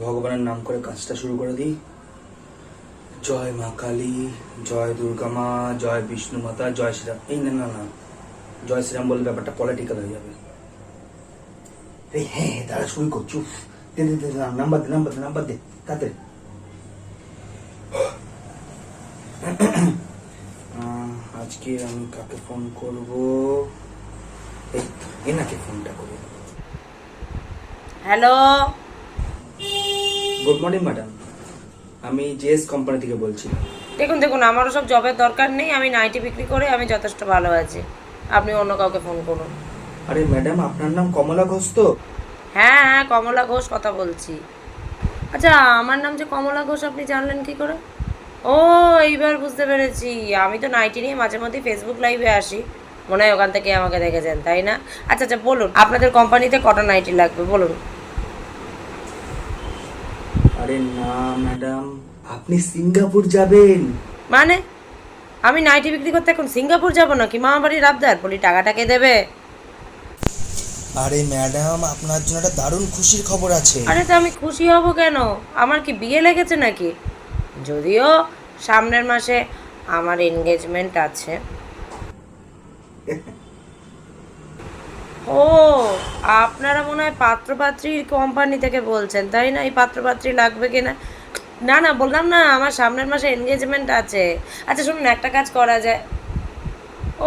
ভগবানের নাম করে কাজটা শুরু করে দিই। জয় মা কালী, জয় দুর্গা মা, জয় বিষ্ণু মাতা, জয় শ্রীরাম। এই না না না, জয় শ্রীরাম বলে ব্যাপারটা পলিটিক্যাল হয়ে যাবে। এই হ্যাঁ তারা শুরু কর, চুপ। দে দে দে, নাম্বার দে নাম্বার দে নাম্বার দে তাতে। আজকে আমি কাকে ফোন করব? এই এনাকে ফোনটা করি। হ্যালো, গুড মর্নিং ম্যাডাম, আমি জেএস কোম্পানি থেকে বলছি। দেখুন দেখুন, আমারও সব জবের দরকার নেই। আমি নাইটি বিক্রি করে আমি যথেষ্ট ভালো আছি। আপনি অন্য কাউকে ফোন করুন। আরে ম্যাডাম, আপনার নাম কমলা ঘোষ তো? হ্যাঁ হ্যাঁ, কমলা ঘোষ কথা বলছি। আচ্ছা, আমার নাম যে কমলা ঘোষ আপনি জানলেন কি করে? ও, এইবার বুঝতে পেরেছি। আমি তো নাইটি নিয়ে মাঝে মধ্যে ফেসবুক লাইভে আসি, মনে হয় ওখান থেকে আমাকে দেখেছেন, তাই না? আচ্ছা আচ্ছা, বলুন আপনাদের কোম্পানিতে কটা নাইটি লাগবে বলুন। আরে না ম্যাডাম, আপনি সিঙ্গাপুর যাবেন। মানে আমি নাইটি বিক্রি করতে এখন সিঙ্গাপুর যাব নাকি? মামা বাড়ির আবদার, বলি টাকাটা কে দেবে? আরে ম্যাডাম, আপনার জন্য একটা দারুণ খুশির খবর আছে। আরে তো আমি খুশি হব কেন? আমার কি বিয়ে লেগেছে নাকি? যদিও সামনের মাসে আমার এনগেজমেন্ট আছে। ও, আপনারা মনে হয় পাত্রপাত্রীর কোম্পানি থেকে বলছেন, তাই না? এই পাত্রপাত্রী লাগবে কিনা? না না, বললাম না আমার সামনের মাসে এনগেজমেন্ট আছে। আচ্ছা শুনুন, একটা কাজ করা যায়।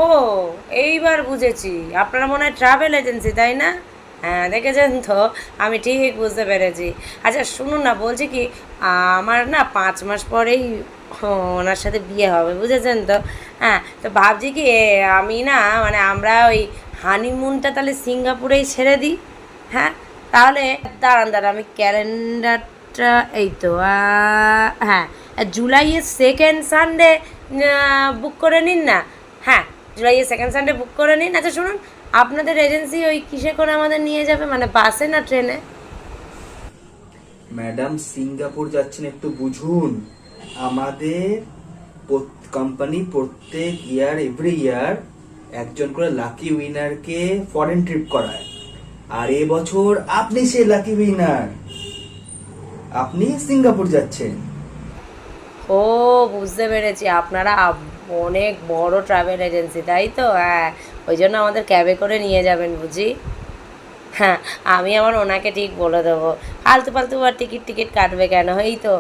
ও, এইবার বুঝেছি, আপনারা মনে হয় ট্রাভেল এজেন্সি, তাই না? হ্যাঁ, দেখেছেন তো, আমি ঠিক বুঝতে পেরেছি। আচ্ছা শুনুন না, বলছি কি, আমার না 5 মাস পরেই ওনার সাথে বিয়ে হবে, বুঝেছেন তো? হ্যাঁ, তো ভাবছি কি আমি না, মানে আমরা ওই হানিমুনটা তাহলে সিঙ্গাপুরেই ছেড়ে দিই। হ্যাঁ, তাহলে দাঁড়ান দাঁড়ান, আমি ক্যালেন্ডারটা এই তো হ্যাঁ, জুলাইয়ের সেকেন্ড সানডে বুক করে নিন না। হ্যাঁ, জুলাইয়ের সেকেন্ড সানডে বুক করে নিন। আচ্ছা শুনুন, আপনাদের এজেন্সি ওই কিসে করে আমাদের নিয়ে যাবে, মানে বাসে না ট্রেনে? ম্যাডাম, সিঙ্গাপুর যাচ্ছেন একটু বুঝুন। আমাদের কোম্পানি প্রত্যেক ইয়ার এভরি ইয়ার একজন করে লাকি উইনারকে ফরেন ট্রিপ করায়। আর এবছর আপনি সেই লাকি উইনার, আপনি সিঙ্গাপুর যাচ্ছেন। ও, বুঝতে পেরেছি, আপনারা অনেক বড় ট্রাভেল এজেন্সি, তাই তো? হ্যাঁ, ওই জন্য আমাদের ক্যাবে করে নিয়ে যাবেন বুঝি। হ্যাঁ, আমি আমার ওনাকে ঠিক বলে দেবো। ফালতু ফালতু আর টিকিট টিকিট কাটবে কেন? এই তো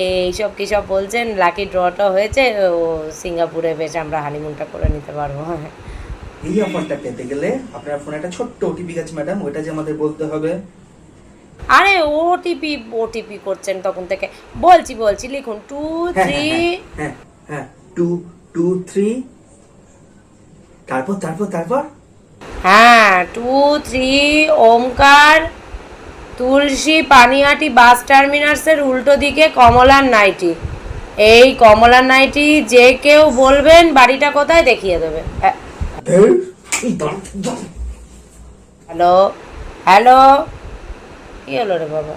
এইসব কী সব বলছেন, লাকি ড্রটা হয়েছে, ও সিঙ্গাপুরে বেশ আমরা হানিমুনটা করে নিতে পারবো। হ্যাঁ, এই অফারটা পেতে গেলে আপনার ফোনে একটা ছোট্ট ওটিপি আছে ম্যাডাম, ওইটা যে আমাদের বলতে হবে। আরে ওটিপি ওটিপি করছেন তখন থেকে। বলছি বলছি, লিখুন 2 3। হ্যাঁ হ্যাঁ, 2 2 3। তারপর তারপর তারপর হ্যাঁ, 2 3 ওমকার তুলসী পানিহাটি বাস টার্মিনাসের উল্টো দিকে কমলার নাইটি। এই কমলার নাইটি যে কেউ বলবেন বাড়িটা কোথায় দেখিয়ে দেবে। হ্যালো হ্যালো, কি হলো রে বাবা?